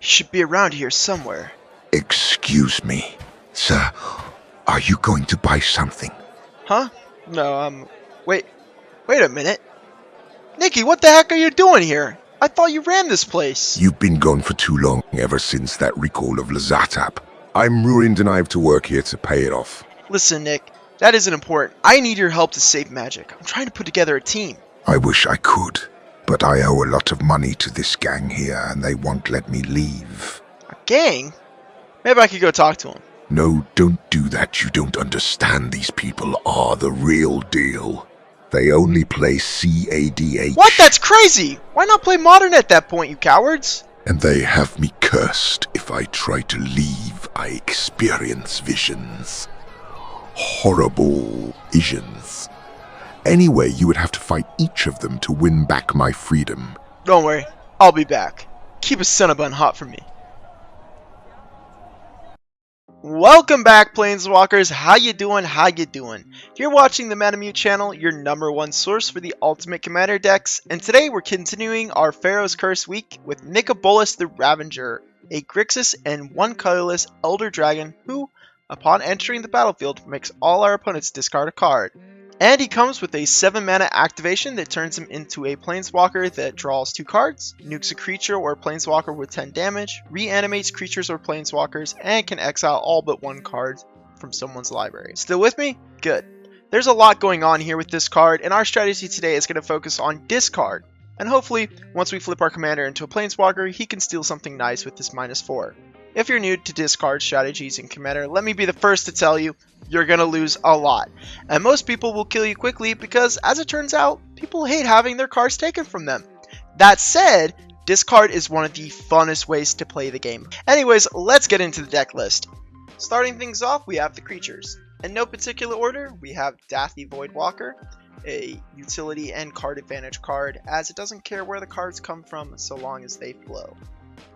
He should be around here somewhere. Excuse me, sir. Are you going to buy something? Huh? No, wait a minute. Nikki, what the heck are you doing here? I thought you ran this place. You've been gone for too long, ever since that recall of Lazatap. I'm ruined and I have to work here to pay it off. Listen, Nick, that isn't important. I need your help to save magic. I'm trying to put together a team. I wish I could, but I owe a lot of money to this gang here and they won't let me leave. A gang? Maybe I could go talk to him. No, don't do that. You don't understand. These people are the real deal. They only play CADH. What? That's crazy! Why not play Modern at that point, you cowards? And they have me cursed. If I try to leave, I experience visions. Horrible visions. Anyway, you would have to fight each of them to win back my freedom. Don't worry, I'll be back. Keep a Cinnabon hot for me. Welcome back, Planeswalkers. How you doing? How you doing? You're watching the Moot channel, your #1 source for the Ultimate Commander decks, and today we're continuing our Pharaoh's Curse week with Nicol Bolas the Ravager, a grixis and 1 colorless Elder Dragon who, upon entering the battlefield, makes all our opponents discard a card. And he comes with a 7 mana activation that turns him into a Planeswalker that draws 2 cards, nukes a creature or Planeswalker with 10 damage, reanimates creatures or Planeswalkers, and can exile all but 1 card from someone's library. Still with me? Good. There's a lot going on here with this card, and our strategy today is going to focus on discard. And hopefully, once we flip our commander into a Planeswalker, he can steal something nice with this -4. If you're new to discard strategies in Commander, let me be the first to tell you, you're going to lose a lot. And most people will kill you quickly because, as it turns out, people hate having their cards taken from them. That said, discard is one of the funnest ways to play the game. Anyways, let's get into the deck list. Starting things off, we have the creatures. In no particular order, we have Dathi Voidwalker, a utility and card advantage card, as it doesn't care where the cards come from so long as they flow.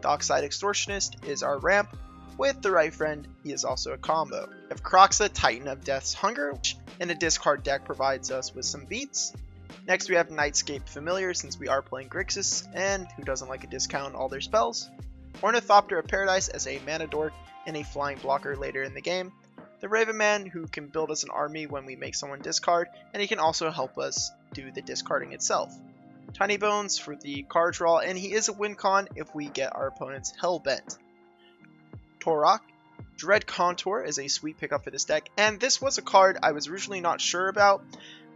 Dockside Extortionist is our ramp. With the right friend, he is also a combo. We have Kroxa, Titan of Death's Hunger, which in a discard deck provides us with some beats. Next we have Nightscape Familiar, since we are playing Grixis, and who doesn't like a discount on all their spells. Ornithopter of Paradise as a mana dork and a flying blocker later in the game. The Raven Man, who can build us an army when we make someone discard, and he can also help us do the discarding itself. Tiny Bones for the card draw, and he is a win con if we get our opponents hellbent. Torok, Dread Contour is a sweet pickup for this deck, and this was a card I was originally not sure about,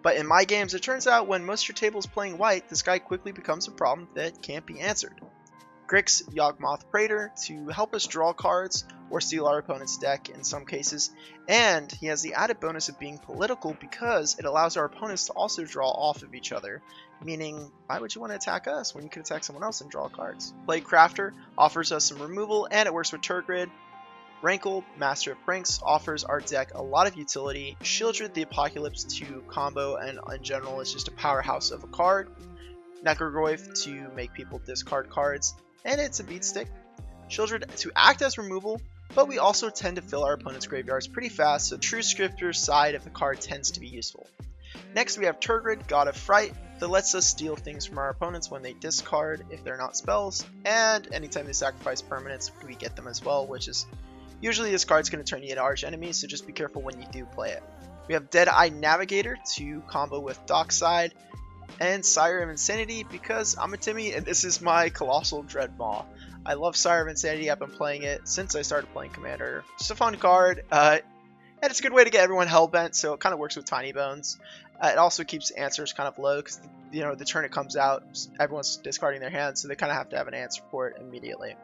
but in my games it turns out when most of your table is playing white, this guy quickly becomes a problem that can't be answered. Grix, Yawgmoth Praetor to help us draw cards or steal our opponent's deck in some cases, and he has the added bonus of being political because it allows our opponents to also draw off of each other, meaning why would you want to attack us when you can attack someone else and draw cards? Plague Crafter offers us some removal and it works with Turgid. Rankled, Master of Pranks, offers our deck a lot of utility. Shieldred the Apocalypse to combo and in general is just a powerhouse of a card. Necrogoyf to make people discard cards, and it's a beat stick. Shieldred to act as removal, but we also tend to fill our opponent's graveyards pretty fast, so True Scripture's side of the card tends to be useful. Next we have Turgid, God of Fright, that lets us steal things from our opponents when they discard if they're not spells, and anytime they sacrifice permanents we get them as well, which is usually this card's going to turn you into arch enemies, so just be careful when you do play it. We have Dead-Eye Navigator to combo with Dockside, and Sire of Insanity because I'm a Timmy and this is my Colossal Dreadmaw. I love Sire of Insanity, I've been playing it since I started playing Commander. Just a fun card, and it's a good way to get everyone hellbent, so it kind of works with Tiny Bones. It also keeps answers kind of low because the turn it comes out, everyone's discarding their hands, so they kind of have to have an answer for it immediately.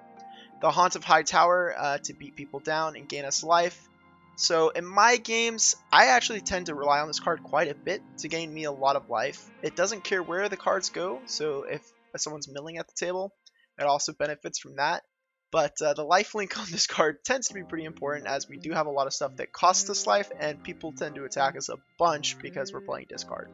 The Haunt of High Tower to beat people down and gain us life. So in my games, I actually tend to rely on this card quite a bit to gain me a lot of life. It doesn't care where the cards go, so if someone's milling at the table, it also benefits from that. But the lifelink on this card tends to be pretty important as we do have a lot of stuff that costs us life, and people tend to attack us a bunch because we're playing discard.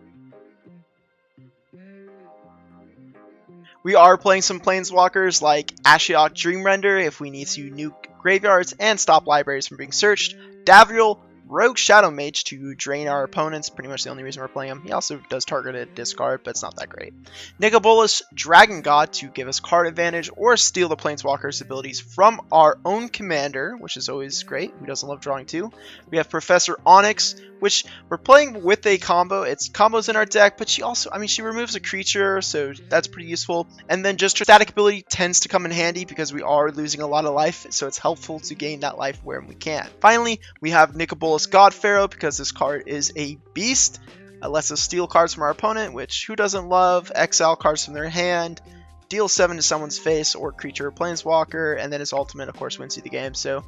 We are playing some Planeswalkers like Ashiok Dreamrender if we need to nuke graveyards and stop libraries from being searched, Davriel, Rogue Shadow Mage to drain our opponents. Pretty much the only reason we're playing him. He also does targeted discard, but it's not that great. Nicol Bolas, Dragon God to give us card advantage or steal the Planeswalker's abilities from our own commander, which is always great. Who doesn't love drawing two? We have Professor Onyx, which we're playing with a combo. It's combos in our deck, but she also, I mean, she removes a creature, so that's pretty useful. And then just her static ability tends to come in handy because we are losing a lot of life, so it's helpful to gain that life where we can. Finally, we have Nicol Bolas God Pharaoh because this card is a beast. It lets us steal cards from our opponent, which who doesn't love? Exile cards from their hand, deal 7 to someone's face or creature or planeswalker, and then his ultimate, of course, wins you the game. So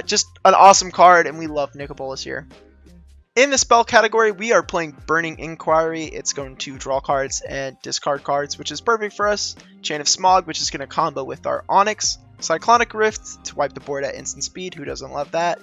just an awesome card, and we love Nicol Bolas here. In the spell category, we are playing Burning Inquiry. It's going to draw cards and discard cards, which is perfect for us. Chain of Smog, which is going to combo with our Onyx. Cyclonic Rift to wipe the board at instant speed. Who doesn't love that?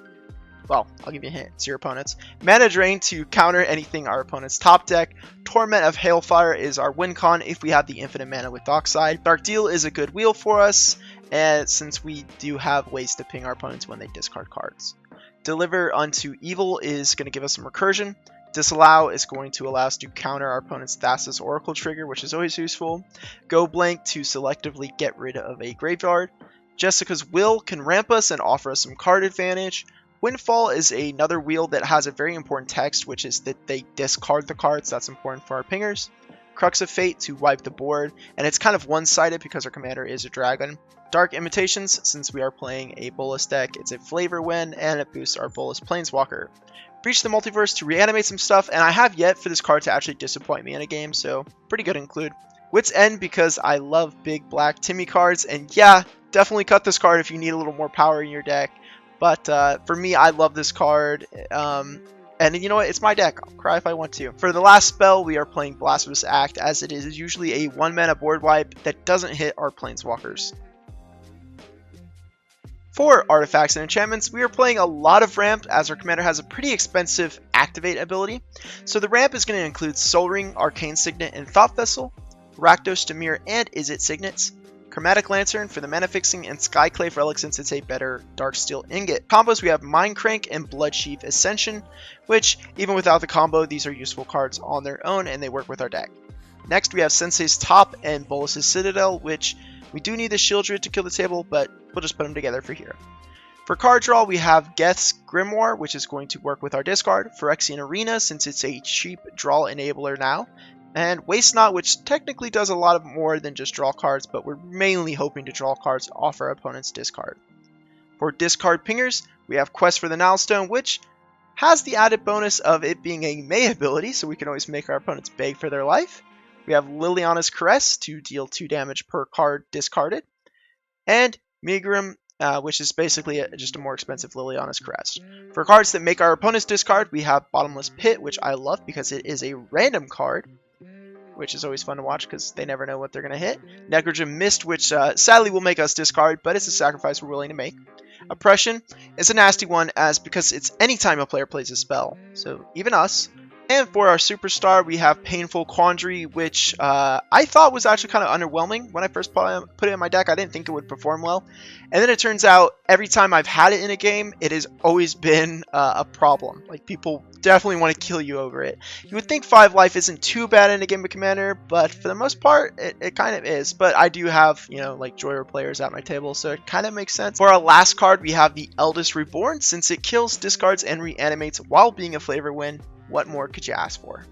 Well, I'll give you a hint. It's your opponents. Mana Drain to counter anything our opponent's top deck. Torment of Hailfire is our win con if we have the infinite mana with Dockside. Dark Deal is a good wheel for us, and since we do have ways to ping our opponents when they discard cards. Deliver Unto Evil is going to give us some recursion. Disallow is going to allow us to counter our opponent's Thassa's Oracle trigger, which is always useful. Go Blank to selectively get rid of a graveyard. Jessica's Will can ramp us and offer us some card advantage. Windfall is another wheel that has a very important text, which is that they discard the cards. That's important for our pingers. Crux of Fate to wipe the board, and it's kind of one-sided because our commander is a dragon. Dark Imitations, since we are playing a Bolas deck, it's a flavor win, and it boosts our Bolas Planeswalker. Breach the Multiverse to reanimate some stuff, and I have yet for this card to actually disappoint me in a game, so pretty good include. Wit's End because I love big black Timmy cards, and yeah, definitely cut this card if you need a little more power in your deck. But for me, I love this card, and you know what? It's my deck. I'll cry if I want to. For the last spell, we are playing Blasphemous Act, as it is usually a 1-mana board wipe that doesn't hit our Planeswalkers. For artifacts and enchantments, we are playing a lot of ramp, as our commander has a pretty expensive activate ability. So the ramp is going to include Soul Ring, Arcane Signet, and Thought Vessel, Rakdos, Dimir, and Izzet Signets, Chromatic Lantern for the mana fixing, and Skyclave Relic since it's a better Darksteel Ingot. Combos, we have Mindcrank and Bloodsheath Ascension, which, even without the combo, these are useful cards on their own, and they work with our deck. Next, we have Sensei's Top and Bolas' Citadel, which we do need the Shieldred to kill the table, but we'll just put them together for here. For card draw, we have Geth's Grimoire, which is going to work with our discard. Phyrexian Arena, since it's a cheap draw enabler now. And Waste Not, which technically does a lot more than just draw cards, but we're mainly hoping to draw cards off our opponent's discard. For discard pingers, we have Quest for the Nilestone, which has the added bonus of it being a May ability, so we can always make our opponents beg for their life. We have Liliana's Caress to deal 2 damage per card discarded. And Megrim, which is basically just a more expensive Liliana's Caress. For cards that make our opponents discard, we have Bottomless Pit, which I love because it is a random card, which is always fun to watch because they never know what they're going to hit. Necrogen Mist, which sadly will make us discard, but it's a sacrifice we're willing to make. Oppression is a nasty one because it's anytime a player plays a spell, so even us. And for our superstar, we have Painful Quandary, which I thought was actually kind of underwhelming when I first put it in my deck. I didn't think it would perform well. And then it turns out every time I've had it in a game, it has always been a problem. Like, people definitely want to kill you over it. You would think 5 life isn't too bad in a game of Commander, but for the most part, it kind of is. But I do have, like Joyer players at my table, so it kind of makes sense. For our last card, we have the Eldest Reborn, since it kills, discards, and reanimates while being a flavor win. What more could you ask for?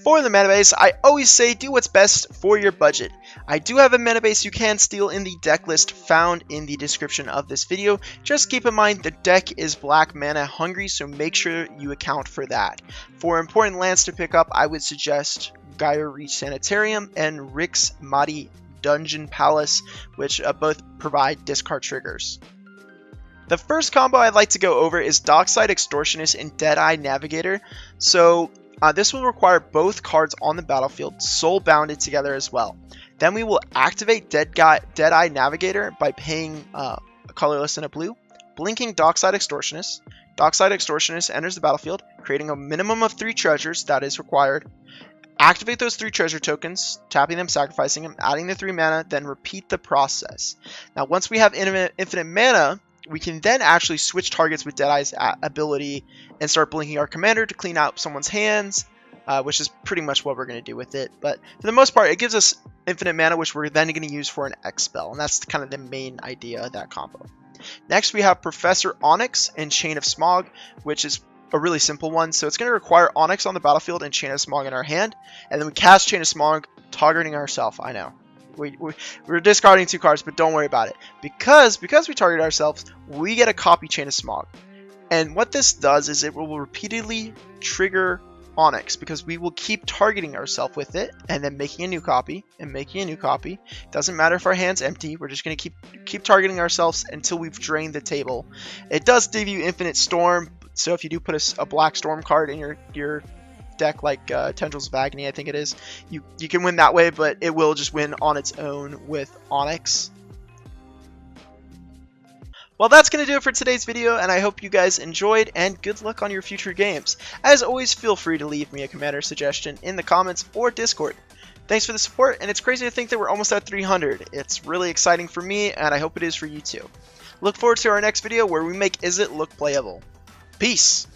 For the mana base, I always say do what's best for your budget. I do have a mana base you can steal in the deck list found in the description of this video. Just keep in mind the deck is black mana hungry, so make sure you account for that. For important lands to pick up, I would suggest Gyre Reach Sanitarium and Rix Madi Dungeon Palace, which both provide discard triggers. The first combo I'd like to go over is Dockside Extortionist and Deadeye Navigator. So this will require both cards on the battlefield soul bounded together as well. Then we will activate Deadeye Navigator by paying a colorless and a blue, blinking Dockside Extortionist. Dockside Extortionist enters the battlefield, creating a minimum of 3 treasures that is required. Activate those 3 treasure tokens, tapping them, sacrificing them, adding the 3 mana, then repeat the process. Now once we have infinite mana, we can then actually switch targets with Deadeye's ability and start blinking our commander to clean out someone's hands, which is pretty much what we're going to do with it. But for the most part, it gives us infinite mana, which we're then going to use for an X spell, and that's kind of the main idea of that combo. Next, we have Professor Onyx and Chain of Smog, which is a really simple one. So it's going to require Onyx on the battlefield and Chain of Smog in our hand, and then we cast Chain of Smog, targeting ourselves. I know. We're discarding 2 cards, but don't worry about it. Because we target ourselves, we get a copy Chain of Smog. And what this does is it will repeatedly trigger Onyx, because we will keep targeting ourselves with it and then making a new copy and making a new copy. Doesn't matter if our hand's empty, we're just going to keep targeting ourselves until we've drained the table. It does give you Infinite Storm, so if you do put a black storm card in your deck, like Tendrils of Agony, I think it is, you can win that way, but it will just win on its own with Onyx. Well, that's going to do it for today's video, and I hope you guys enjoyed, and good luck on your future games. As always, feel free to leave me a commander suggestion in the comments or Discord. Thanks for the support, and it's crazy to think that we're almost at 300. It's really exciting for me, and I hope it is for you too. Look forward to our next video where we make Izzet look playable. Peace!